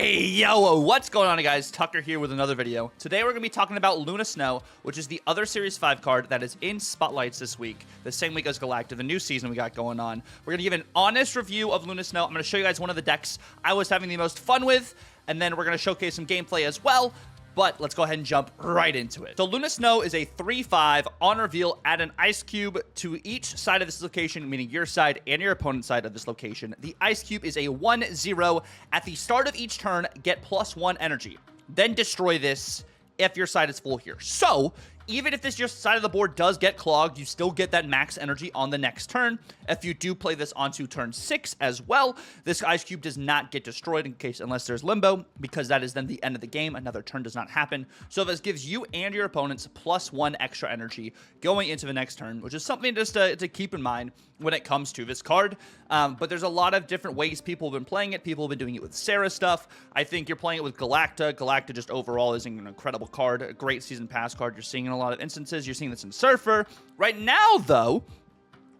Hey, yo, what's going on, guys? Tucker here with another video. Today we're going to be talking about Luna Snow, which is the other Series 5 card that is in Spotlights this week, the same week as Galacta, the new season we got going on. We're going to give an honest review of Luna Snow. I'm going to show you guys one of the decks I was having the most fun with, and then we're going to showcase some gameplay as well. But let's go ahead and jump right into it. So Luna Snow is a 3/5 on reveal. Add an ice cube to each side of this location, meaning your side and your opponent's side of this location. The ice cube is a 1/0. At the start of each turn, get +1 energy. Then destroy this if your side is full here. So even if this your side of the board does get clogged, you still get that max energy on the next turn. If you do play this onto turn 6 as well, this ice cube does not get destroyed unless there's limbo, because that is then the end of the game. Another turn does not happen. So this gives you and your opponents +1 extra energy going into the next turn, which is something just to keep in mind when it comes to this card. But there's a lot of different ways people have been playing it. People have been doing it with Sarah stuff. I think you're playing it with Galacta. Galacta just overall is an incredible card, a great season pass card. You're seeing in a lot of instances. You're seeing this in Surfer. Right now, though,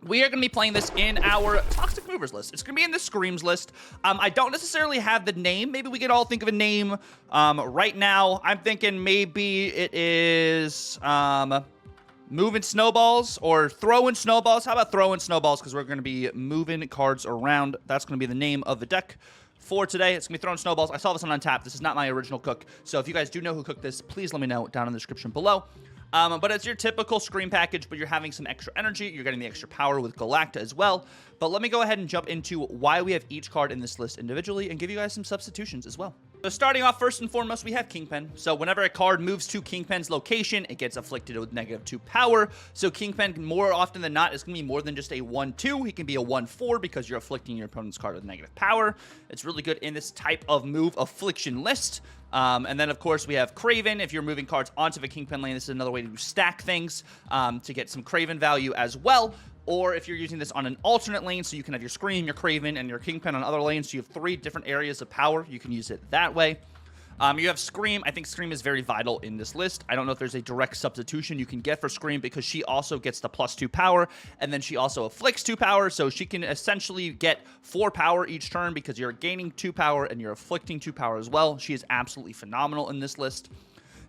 we are going to be playing this in our Toxic Movers list. It's going to be in the Screams list. I don't necessarily have the name. Maybe we could all think of a name. Right now, I'm thinking maybe it is moving snowballs or throwing snowballs. How about throwing snowballs? Because we're going to be moving cards around. That's going to be the name of the deck for today. It's going to be throwing snowballs. I saw this on Untapped. This is not my original cook. So if you guys do know who cooked this, please let me know down in the description below. But it's your typical Scream package, but you're having some extra energy. You're getting the extra power with Galacta as well. But let me go ahead and jump into why we have each card in this list individually and give you guys some substitutions as well. So starting off, first and foremost, we have Kingpin. So whenever a card moves to Kingpin's location, it gets afflicted with -2 power. So Kingpin, more often than not, is going to be more than just a 1/2. He can be a 1/4 because you're afflicting your opponent's card with negative power. It's really good in this type of move affliction list. And then, of course, we have Craven. If you're moving cards onto the Kingpin lane, this is another way to stack things to get some Craven value as well. Or if you're using this on an alternate lane, so you can have your Scream, your Craven, and your Kingpin on other lanes, so you have 3 different areas of power. You can use it that way. You have Scream. I think Scream is very vital in this list. I don't know if there's a direct substitution you can get for Scream, because she also gets the +2 power, and then she also afflicts 2 power, so she can essentially get 4 power each turn because you're gaining 2 power and you're afflicting 2 power as well. She is absolutely phenomenal in this list.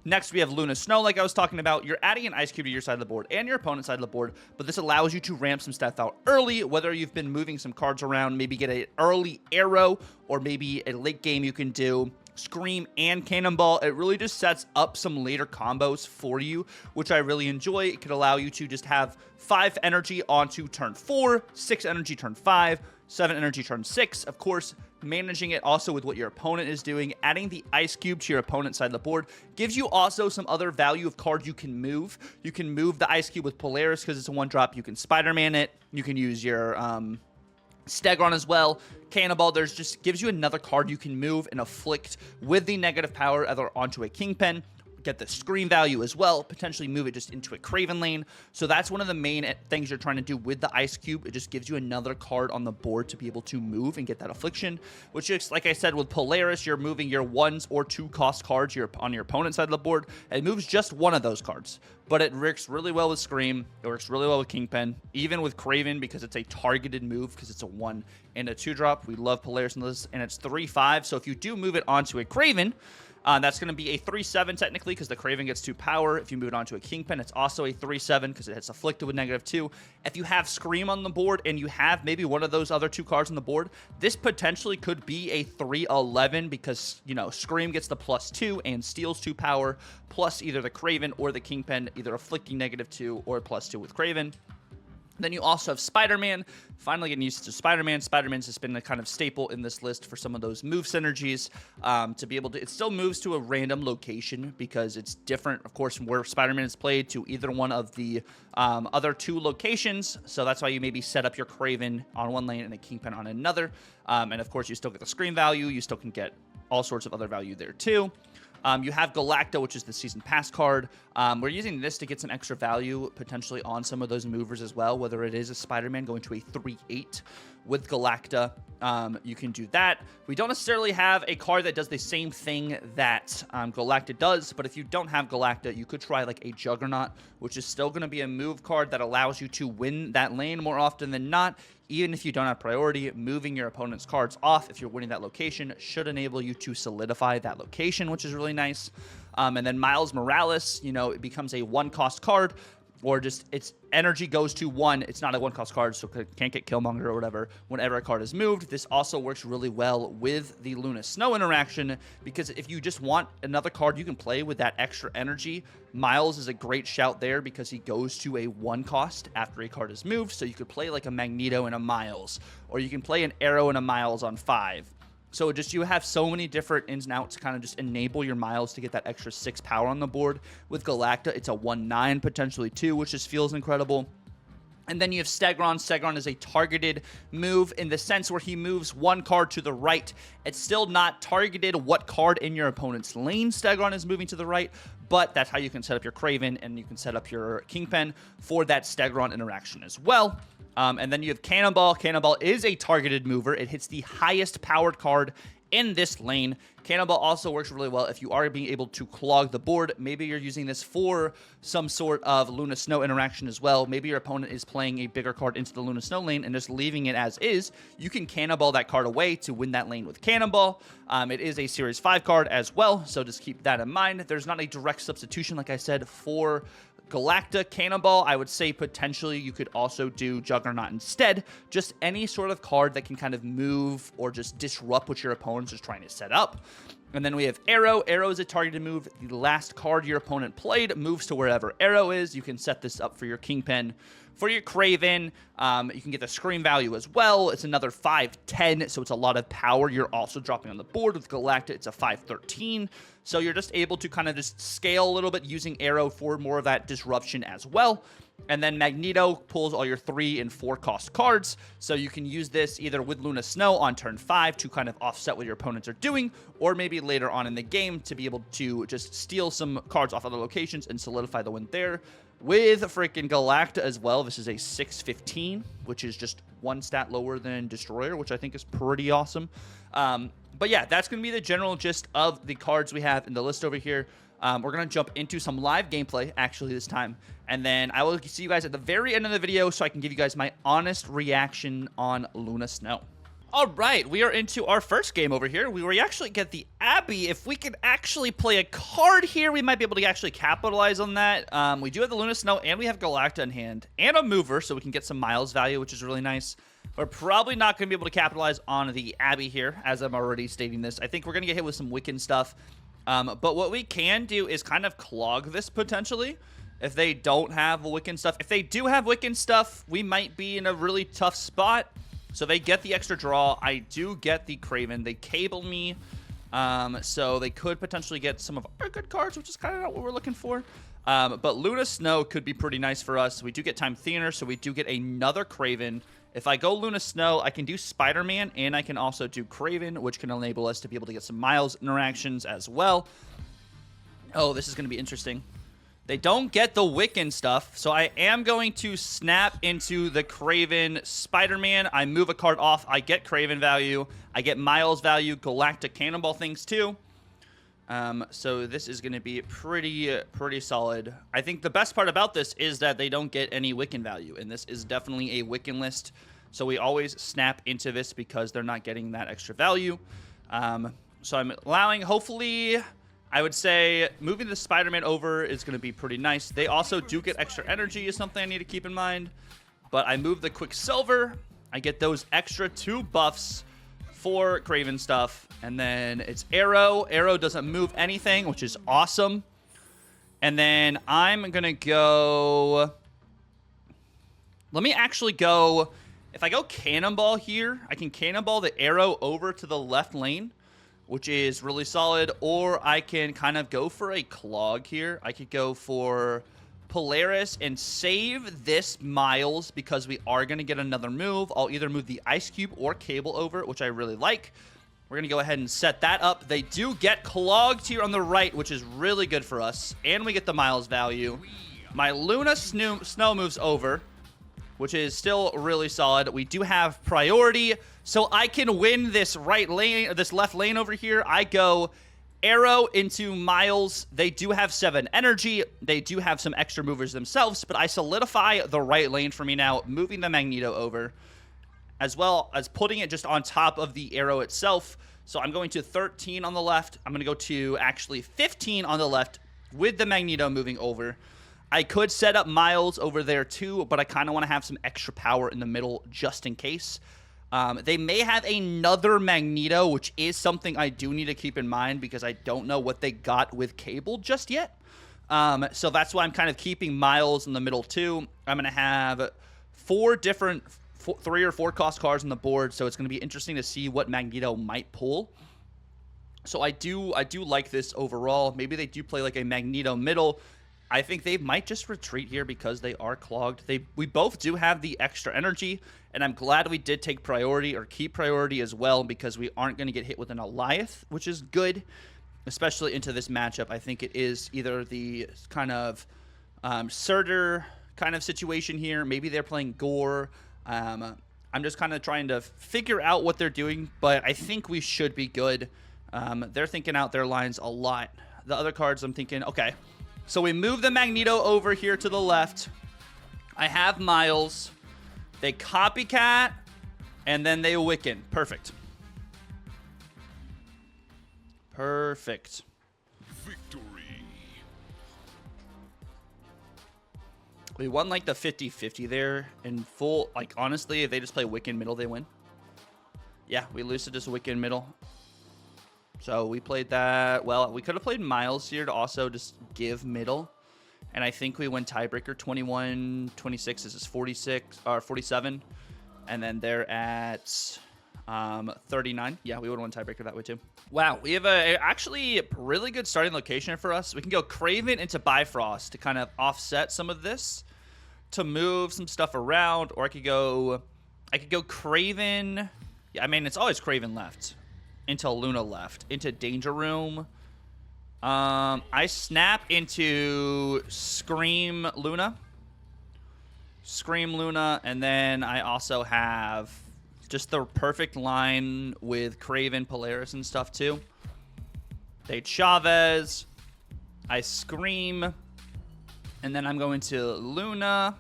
Next, we have Luna Snow, like I was talking about. You're adding an ice cube to your side of the board and your opponent's side of the board, but this allows you to ramp some stuff out early, whether you've been moving some cards around, maybe get an early arrow, or maybe a late game you can do Scream and Cannonball. It really just sets up some later combos for you, which I really enjoy. It could allow you to just have 5 energy onto turn 4, 6 energy turn 5, 7 energy turn 6. Of course, managing it also with what your opponent is doing. Adding the ice cube to your opponent's side of the board gives you also some other value of cards you can move. You can move the ice cube with Polaris because it's a 1-drop. You can Spider-Man it. You can use your Stegron as well. Cannonball, there's just gives you another card you can move and afflict with the negative power either onto a Kingpin, get the Scream value as well, potentially move it just into a Craven lane. So that's one of the main things you're trying to do with the ice cube. It just gives you another card on the board to be able to move and get that affliction, which is, like I said, with Polaris, you're moving your 1s or 2 cost cards on your opponent's side of the board. It moves just one of those cards, but it works really well with Scream. It works really well with Kingpin, even with Craven, because it's a targeted move because it's a 1 and a 2-drop. We love Polaris in this, and it's 3/5. So if you do move it onto a Craven, that's going to be a 3/7 technically, because the Craven gets 2 power. If you move it onto a Kingpin, it's also a 3/7 because it hits afflicted with -2. If you have Scream on the board and you have maybe one of those other 2 cards on the board, this potentially could be a 3/11 because, you know, Scream gets the +2 and steals 2 power, plus either the Craven or the Kingpin, either afflicting -2 or +2 with Craven. Then you also have Spider-Man. Finally getting used to Spider-Man. Spider-Man's just been a kind of staple in this list for some of those move synergies. To be able to, it still moves to a random location because it's different, of course, from where Spider-Man is played to either one of the other 2 locations. So that's why you maybe set up your Craven on one lane and a Kingpin on another. And of course, you still get the Scream value. You still can get all sorts of other value there too. You have Galacta, which is the Season Pass card. We're using this to get some extra value potentially on some of those movers as well, whether it is a Spider-Man going to a 3/8 with Galacta. You can do that. We don't necessarily have a card that does the same thing that Galacta does, but if you don't have Galacta, you could try like a Juggernaut, which is still going to be a move card that allows you to win that lane more often than not. Even if you don't have priority, moving your opponent's cards off if you're winning that location should enable you to solidify that location, which is really nice. And then Miles Morales, you know, it becomes a 1-cost card, or just its energy goes to 1. It's not a 1-cost card, so it can't get Killmonger or whatever whenever a card is moved. This also works really well with the Luna Snow interaction, because if you just want another card you can play with that extra energy, Miles is a great shout there because he goes to a 1-cost after a card is moved. So you could play like a Magneto and a Miles, or you can play an Arrow and a Miles on 5. So just you have so many different ins and outs to kind of just enable your Miles to get that extra 6 power on the board. With Galacta, it's a 1/9, potentially 2, which just feels incredible. And then you have Stegron. Stegron is a targeted move in the sense where he moves 1 card to the right. It's still not targeted what card in your opponent's lane Stegron is moving to the right, but that's how you can set up your Kraven, and you can set up your Kingpin for that Stegron interaction as well. And then you have Cannonball. Cannonball is a targeted mover. It hits the highest powered card in this lane. Cannonball also works really well if you are being able to clog the board. Maybe you're using this for some sort of Luna Snow interaction as well. Maybe your opponent is playing a bigger card into the Luna Snow lane and just leaving it as is. You can Cannonball that card away to win that lane with Cannonball. It is a Series 5 card as well, so just keep that in mind. There's not a direct substitution, like I said, for Galacta. Cannonball, I would say potentially you could also do Juggernaut instead. Just any sort of card that can kind of move or just disrupt what your opponent's just trying to set up. And then we have Arrow. Arrow is a targeted move. The last card your opponent played moves to wherever Arrow is. You can set this up for your Kingpin. For your Kraven, you can get the Scream value as well. It's another 5/10, so it's a lot of power you're also dropping on the board. With Galacta, it's a 5/13. So you're just able to kind of just scale a little bit using Arrow for more of that disruption as well. And then Magneto pulls all your 3 and 4 cost cards. So you can use this either with Luna Snow on turn 5 to kind of offset what your opponents are doing, or maybe later on in the game to be able to just steal some cards off other locations and solidify the win there. With freaking Galacta as well, this is a 6/15, which is just 1 stat lower than Destroyer, which I think is pretty awesome. But yeah, that's going to be the general gist of the cards we have in the list over here. We're going to jump into some live gameplay, actually, this time. And then I will see you guys at the very end of the video so I can give you guys my honest reaction on Luna Snow. All right, we are into our first game over here. We actually get the Abby. If we could actually play a card here, we might be able to actually capitalize on that. We do have the Luna Snow, and we have Galacta in hand, and a mover, so we can get some Miles value, which is really nice. We're probably not going to be able to capitalize on the Abby here, as I'm already stating this. I think we're going to get hit with some Wiccan stuff. But what we can do is kind of clog this potentially if they don't have Wiccan stuff. If they do have Wiccan stuff, we might be in a really tough spot. So they get the extra draw. I do get the Kraven. They cable me. So they could potentially get some of our good cards, which is kind of not what we're looking for. But Luna Snow could be pretty nice for us. We do get Time Theater, so we do get another Kraven. If I go Luna Snow, I can do Spider-Man, and I can also do Kraven, which can enable us to be able to get some Miles interactions as well. Oh, this is going to be interesting. They don't get the Wiccan stuff, so I am going to snap into the Kraven Spider-Man. I move a card off. I get Kraven value. I get Miles value, Galactic Cannonball things too. So this is going to be pretty solid. I think the best part about this is that they don't get any Wiccan value, and this is definitely a Wiccan list. So we always snap into this because they're not getting that extra value. So I'm allowing, hopefully, I would say moving the Spider-Man over is going to be pretty nice. They also do get extra energy is something I need to keep in mind. But I move the Quicksilver. I get those extra 2 buffs for Kraven stuff. And then it's Arrow. Arrow doesn't move anything, which is awesome. And then I'm going to go... Let me actually go... If I go Cannonball here, I can Cannonball the Arrow over to the left lane, which is really solid. Or I can kind of go for a Clog here. I could go for Polaris and save this Miles because we are going to get another move. I'll either move the Ice Cube or Cable over, which I really like. We're going to go ahead and set that up. They do get Clogged here on the right, which is really good for us. And we get the Miles value. My Luna Snow moves over, which is still really solid. We do have priority, so I can win this right lane, or this left lane over here. I go Arrow into Miles. They do have 7 energy. They do have some extra movers themselves, but I solidify the right lane for me now, moving the Magneto over. as well as putting it just on top of the arrow itself. So I'm going to 13 on the left. I'm going to go to actually 15 on the left with the Magneto moving over. I could set up Miles over there too, but I kind of want to have some extra power in the middle just in case. They may have another Magneto, which is something I do need to keep in mind because I don't know what they got with Cable just yet. So that's why I'm kind of keeping Miles in the middle too. I'm going to have 3 or 4 cost cards on the board, so it's going to be interesting to see what Magneto might pull. So I do like this overall. Maybe they do play like a Magneto middle. I think they might just retreat here because they are clogged. We both do have the extra energy, and I'm glad we did take priority or keep priority as well because we aren't going to get hit with an Alioth, which is good, especially into this matchup. I think it is either the kind of Surtur kind of situation here. Maybe they're playing Gore. I'm just kind of trying to figure out what they're doing, but I think we should be good. They're thinking out their lines a lot. The other cards, I'm thinking, okay. So we move the Magneto over here to the left. I have Miles. They copycat, and then they Wiccan. Perfect. Perfect. Victory. We won like the 50-50 there in full. Like, honestly, if they just play Wiccan middle, they win. Yeah, we lose to just Wiccan middle. So we played that. Well, we could have played Miles here to also just give middle. And I think we win tiebreaker 21-26. This is 46 or 47. And then they're at 39. Yeah, we would have won tiebreaker that way too. Wow, we have actually a really good starting location for us. We can go Craven into Bifrost to kind of offset some of this, to move some stuff around, or I could go Craven. Yeah, I mean, it's always Craven left. Into Luna left. Into Danger Room. I snap into Scream Luna. Scream Luna. And then I also have just the perfect line with Craven, Polaris, and stuff too. They Chavez. I Scream. And then I'm going to Luna.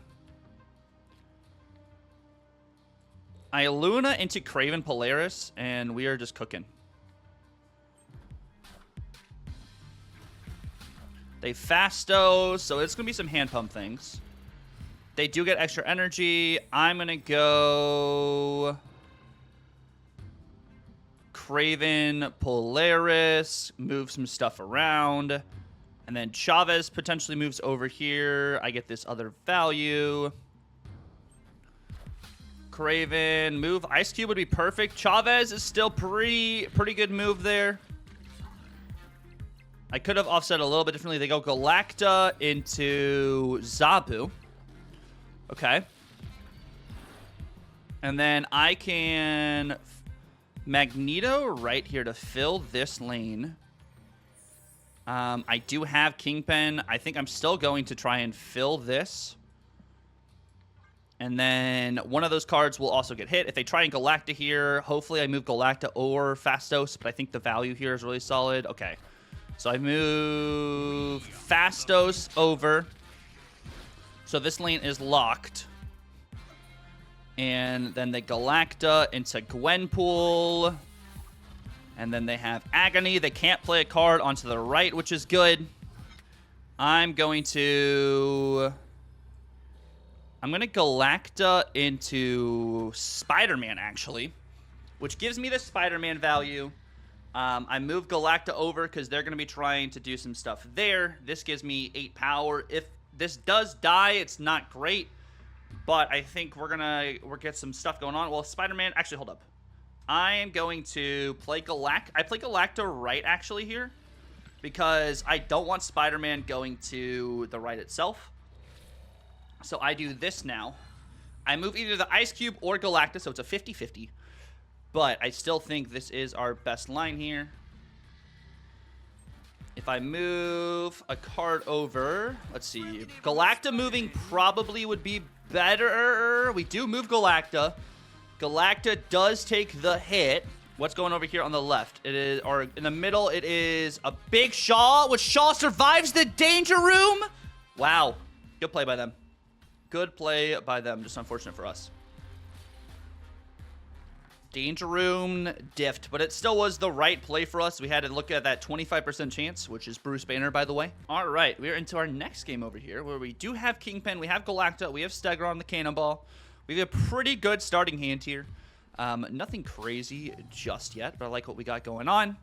I Luna into Craven, Polaris, and we are just cooking. They Fasto, so it's going to be some hand pump things. They do get extra energy. I'm going to go Craven, Polaris, move some stuff around. And then Chavez potentially moves over here. I get this other value. Craven, move. Ice Cube would be perfect. Chavez is still pretty good move there. I could have offset a little bit differently. They go Galacta into Zabu. Okay. And then I can Magneto right here to fill this lane. I do have Kingpin. I think I'm still going to try and fill this. And then one of those cards will also get hit. If they try and Galacta here, hopefully I move Galacta or Fastos, but I think the value here is really solid. Okay. So I move Fastos over. So this lane is locked. And then they Galacta into Gwenpool. And then they have Agony. They can't play a card onto the right, which is good. I'm going to Galacta into Spider-Man, actually, which gives me the Spider-Man value. I move Galacta over because they're going to be trying to do some stuff there. This gives me 8 power. If this does die, it's not great, but I think we're get some stuff going on. Well, Spider-Man, actually, hold up. I am going to play Galacta. I play Galacta right, actually, here, because I don't want Spider-Man going to the right itself. So I do this now. I move either the Ice Cube or Galacta, so it's a 50-50. But I still think this is our best line here. If I move a card over, let's see. Galacta moving probably would be better. We do move Galacta. Galacta does take the hit. What's going over here on the left? It is, or in the middle, it is a big Shaw, which Shaw survives the Danger Room. Wow. Good play by them. Good play by them. Just unfortunate for us. Danger Room diffed, but it still was the right play for us. We had to look at that 25% chance, which is Bruce Banner, by the way. All right, we're into our next game over here, where we do have Kingpin, we have Galacta, we have Stegron the Cannonball. We have a pretty good starting hand here. Nothing crazy just yet, but I like what we got going on.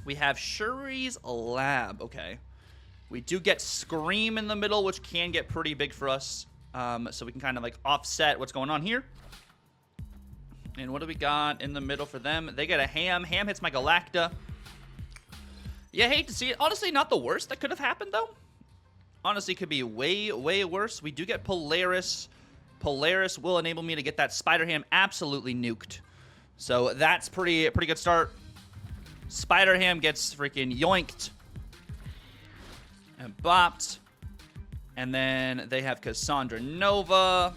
We have Shuri's Lab. Okay. We do get Scream in the middle, which can get pretty big for us. So we can kind of like offset what's going on here. And what do we got in the middle for them? They get a Ham. Ham hits my Galacta. Yeah, hate to see it. Honestly, not the worst that could have happened, though. Honestly, could be way, way worse. We do get Polaris. Polaris will enable me to get that Spider Ham absolutely nuked. So that's pretty good start. Spider Ham gets freaking yoinked. And bopped. And then they have Cassandra Nova.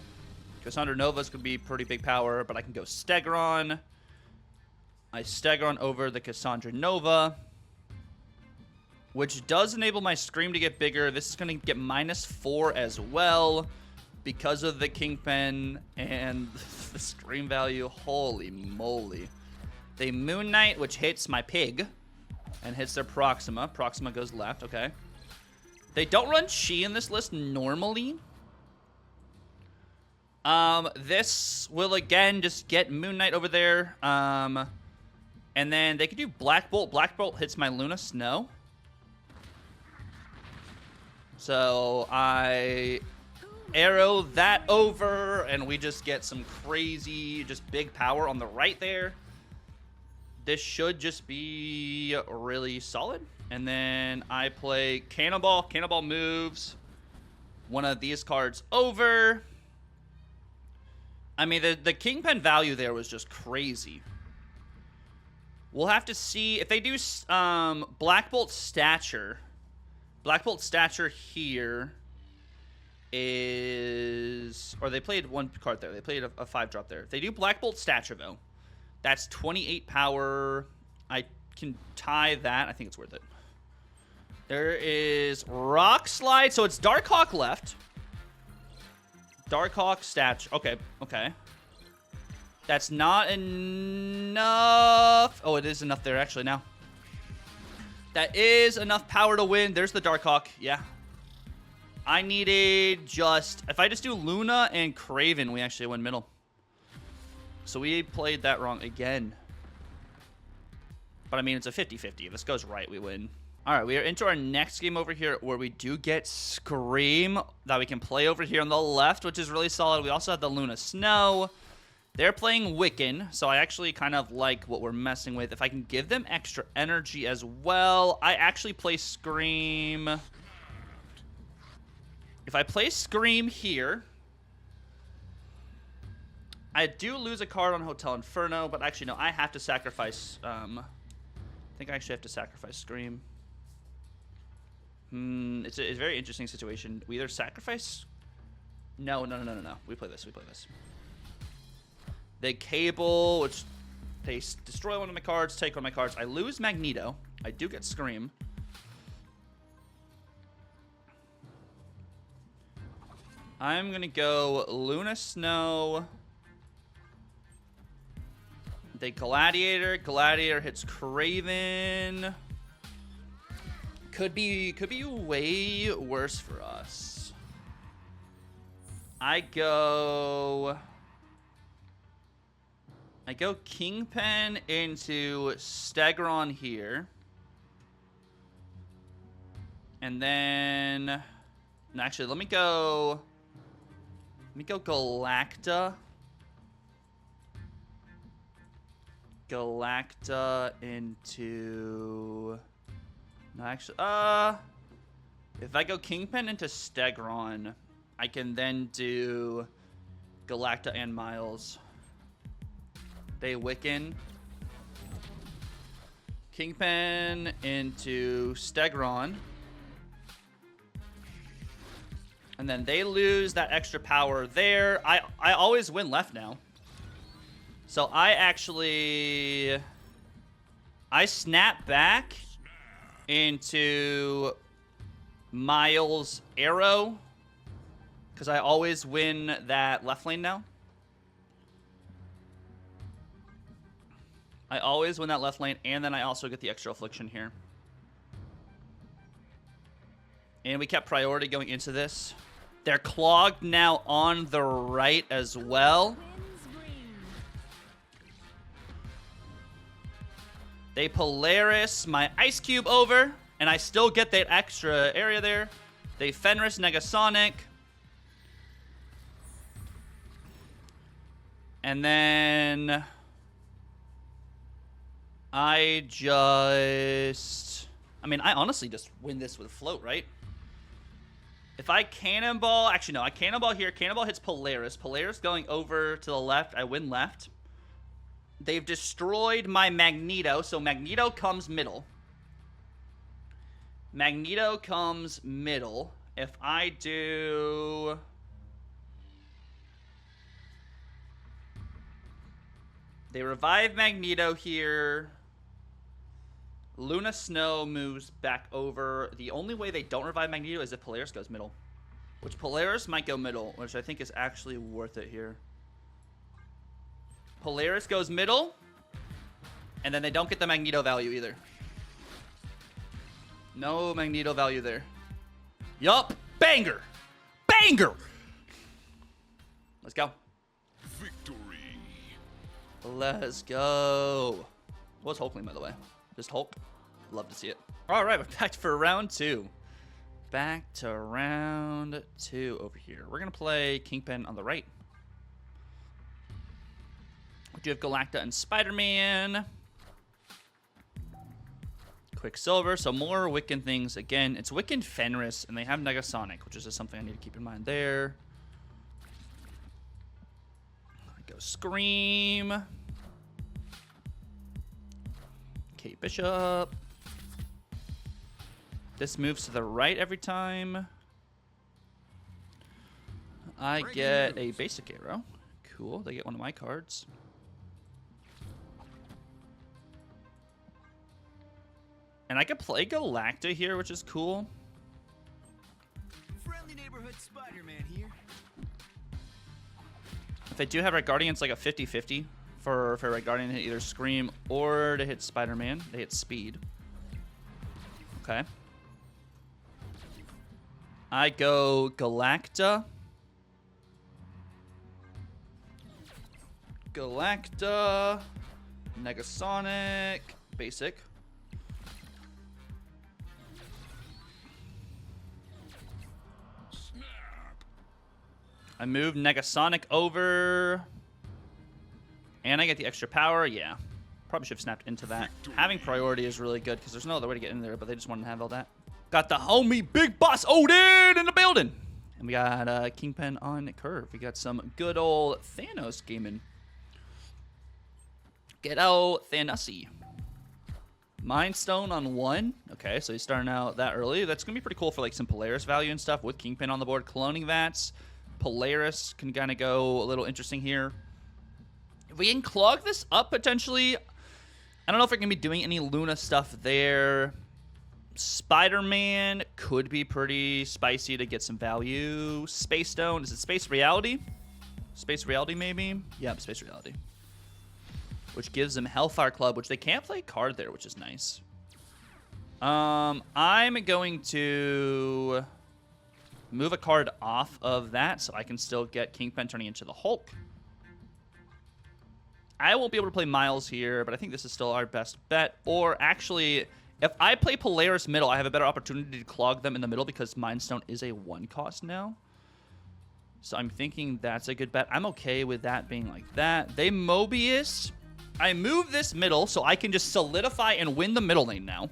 Cassandra Nova's could be pretty big power, but I can go Stegron. I Stegron over the Cassandra Nova, which does enable my Scream to get bigger. This is going to get -4 as well because of the Kingpin and the Scream value. Holy moly. They Moon Knight, which hits my Pig and hits their Proxima. Proxima goes left, okay. They don't run Chi in this list normally. This will again just get Moon Knight over there. And then they could do Black Bolt. Black Bolt hits my Luna Snow. So I arrow that over, and we just get some crazy, just big power on the right there. This should just be really solid. And then I play Cannonball. Cannonball moves one of these cards over. I mean, the Kingpin value there was just crazy. We'll have to see if they do Black Bolt Stature. Black Bolt Stature here is... Or they played one card there. They played a 5-drop there. If they do Black Bolt Stature, though, that's 28 power. I can tie that. I think it's worth it. There is Rock Slide. So it's Darkhawk left. Darkhawk Stature. Okay, okay. That's not enough. Oh, it is enough there, actually, now. That is enough power to win. There's the Darkhawk. Yeah. I needed just... If I just do Luna and Kraven, we actually win middle. So we played that wrong again. But, I mean, it's a 50-50. If this goes right, we win. All right, we are into our next game over here where we do get Scream that we can play over here on the left, which is really solid. We also have the Luna Snow. They're playing Wiccan, so I actually kind of like what we're messing with. If I can give them extra energy as well, I actually play Scream. If I play Scream here, I do lose a card on Hotel Inferno, but actually, no, I have to sacrifice... I think I actually have to sacrifice Scream. It's a very interesting situation. We either sacrifice... No. We play this. They Cable, which they destroy one of my cards, take one of my cards. I lose Magneto. I do get Scream. I'm going to go Luna Snow. They Gladiator. Gladiator hits Kraven. Could be way worse for us. I go Kingpin into Stegron here. And then... No, actually, let me go Galacta. Galacta into... No, actually, if I go Kingpin into Stegron, I can then do Galacta and Miles. They Wiccan. Kingpin into Stegron. And then they lose that extra power there. I always win left now. So I snap back into Miles' Arrow, because I always win that left lane now. I always win that left lane, and then I also get the extra affliction here. And we kept priority going into this. They're clogged now on the right as well. They Polaris my Ice Cube over, and I still get that extra area there. They Fenris Negasonic. And then I honestly just win this with float, right? If I cannonball, actually no, I cannonball here. Cannonball hits Polaris. Polaris going over to the left. I win left. They've destroyed my Magneto, so Magneto comes middle. Magneto comes middle. If I do... They revive Magneto here. Luna Snow moves back over. The only way they don't revive Magneto is if Polaris goes middle. Which Polaris might go middle, which I think is actually worth it here. Polaris goes middle. And then they don't get the Magneto value either. No Magneto value there. Yup. Banger. Banger. Let's go. Victory. Let's go. What's Hulkling, by the way? Just Hulk. Love to see it. All right, we're back for round 2. Back to round 2 over here. We're going to play Kingpin on the right. We do have Galacta and Spider-Man. Quicksilver, so more Wiccan things. Again, it's Wiccan Fenris, and they have Negasonic, which is just something I need to keep in mind there. Go Scream. Kate Bishop. This moves to the right every time. I get a basic arrow. Cool, they get one of my cards. And I could play Galacta here, which is cool. Friendly neighborhood Spider-Man here. If I do have Red Guardian, it's like a 50-50 for Red Guardian to hit either Scream or to hit Spider-Man. They hit Speed. Okay. I go Galacta. Galacta. Negasonic. Basic. I move Negasonic over. And I get the extra power. Yeah. Probably should have snapped into that. Having priority is really good because there's no other way to get in there, but they just wanted to have all that. Got the homie Big Boss Odin in the building. And we got Kingpin on curve. We got some good old Thanos gaming. Get out Thanosy. Mind Stone on 1. Okay, so he's starting out that early. That's going to be pretty cool for like some Polaris value and stuff with Kingpin on the board. Cloning Vats. Polaris can kind of go a little interesting here. If we can clog this up potentially, I don't know if we're going to be doing any Luna stuff there. Spider-Man could be pretty spicy to get some value. Space Stone. Is it Space Reality? Space Reality maybe? Yep, Space Reality. Which gives them Hellfire Club, which they can't play a card there, which is nice. I'm going to move a card off of that so I can still get Kingpin turning into the Hulk. I won't be able to play Miles here, but I think this is still our best bet. Or actually, if I play Polaris middle, I have a better opportunity to clog them in the middle because Mind Stone is a 1 cost now. So I'm thinking that's a good bet. I'm okay with that being like that. They Mobius. I move this middle so I can just solidify and win the middle lane now.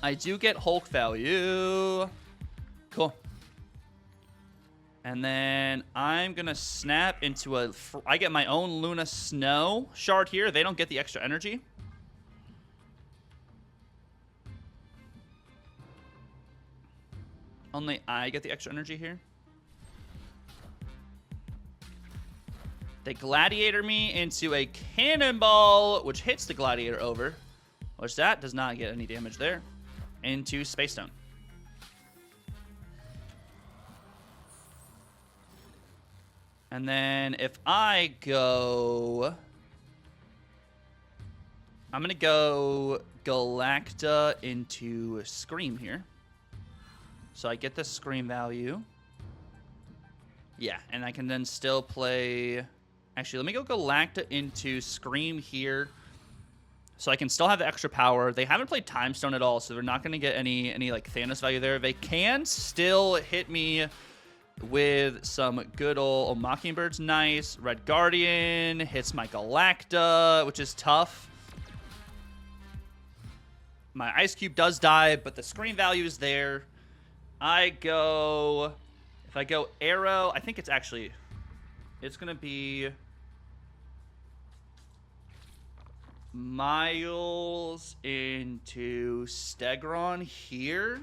I do get Hulk value. Cool. And then I'm going to snap into a... I get my own Luna Snow shard here. They don't get the extra energy. Only I get the extra energy here. They Gladiator me into a Cannonball, which hits the Gladiator over. Which that does not get any damage there. Into Space Stone. And then if I go I'm going to go Galacta into Scream here. So I get the Scream value. Yeah, and I can then still play... Actually, let me go Galacta into Scream here. So I can still have the extra power. They haven't played Time Stone at all, so they're not going to get any like Thanos value there. They can still hit me with some good old Mockingbird's nice. Red Guardian hits my Galacta, which is tough. My Ice Cube does die, but the screen value is there. If I go Arrow, I think it's going to be Miles into Stegron here.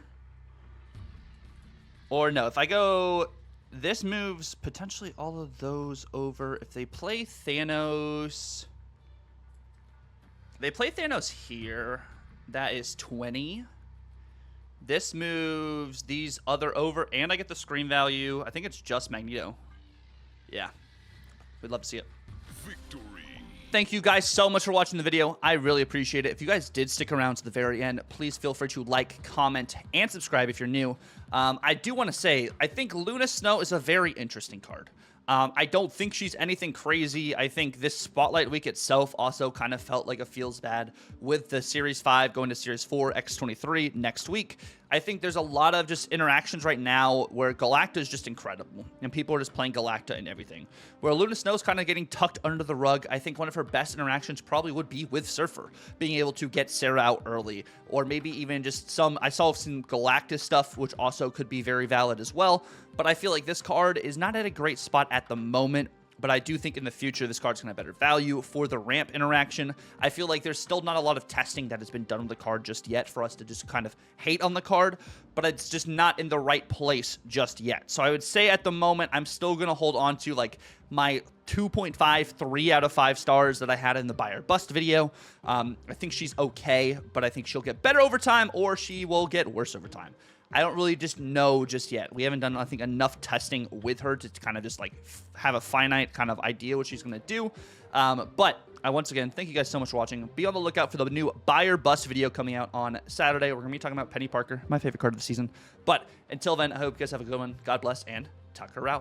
Or no, if I go, this moves potentially all of those over. If they play Thanos, here. That is 20. This moves these other over, and I get the screen value. I think it's just Magneto. Yeah. We'd love to see it. Victory. Thank you guys so much for watching the video. I really appreciate it. If you guys did stick around to the very end, please feel free to like, comment, and subscribe if you're new. I do want to say, I think Luna Snow is a very interesting card. I don't think she's anything crazy. I think this Spotlight Week itself also kind of felt like it feels bad with the Series 5 going to Series 4 X23 next week. I think there's a lot of just interactions right now where Galacta is just incredible, and people are just playing Galacta and everything. Where Luna Snow is kind of getting tucked under the rug. I think one of her best interactions probably would be with Surfer, being able to get Sarah out early, or maybe even just I saw some Galactus stuff, which also could be very valid as well. But I feel like this card is not at a great spot at the moment. But I do think in the future, this card's going to have better value for the ramp interaction. I feel like there's still not a lot of testing that has been done with the card just yet for us to just kind of hate on the card, but it's just not in the right place just yet. So I would say at the moment, I'm still going to hold on to like my 2.5, 3 out of 5 stars that I had in the buy or bust video. I think she's okay, but I think she'll get better over time, or she will get worse over time. I don't really just know just yet. We haven't done, I think, enough testing with her to kind of just like have a finite kind of idea what she's going to do. But once again, thank you guys so much for watching. Be on the lookout for the new buy or bust video coming out on Saturday. We're going to be talking about Penny Parker, my favorite card of the season. But until then, I hope you guys have a good one. God bless, and Tucker out.